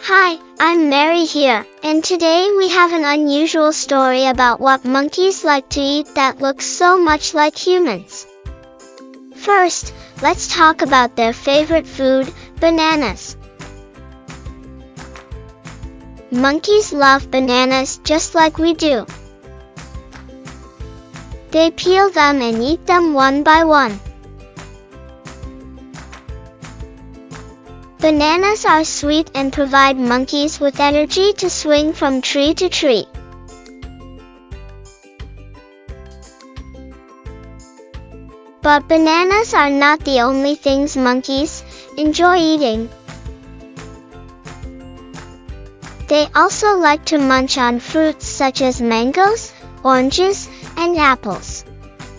Hi, I'm Mary here, and today we have an unusual story about what monkeys like to eat that looks so much like humans. First, let's talk about their favorite food, bananas. Monkeys love bananas just like we do. They peel them and eat them one by one. Bananas are sweet and provide monkeys with energy to swing from tree to tree. But bananas are not the only things monkeys enjoy eating. They also like to munch on fruits such as mangoes, oranges, and apples.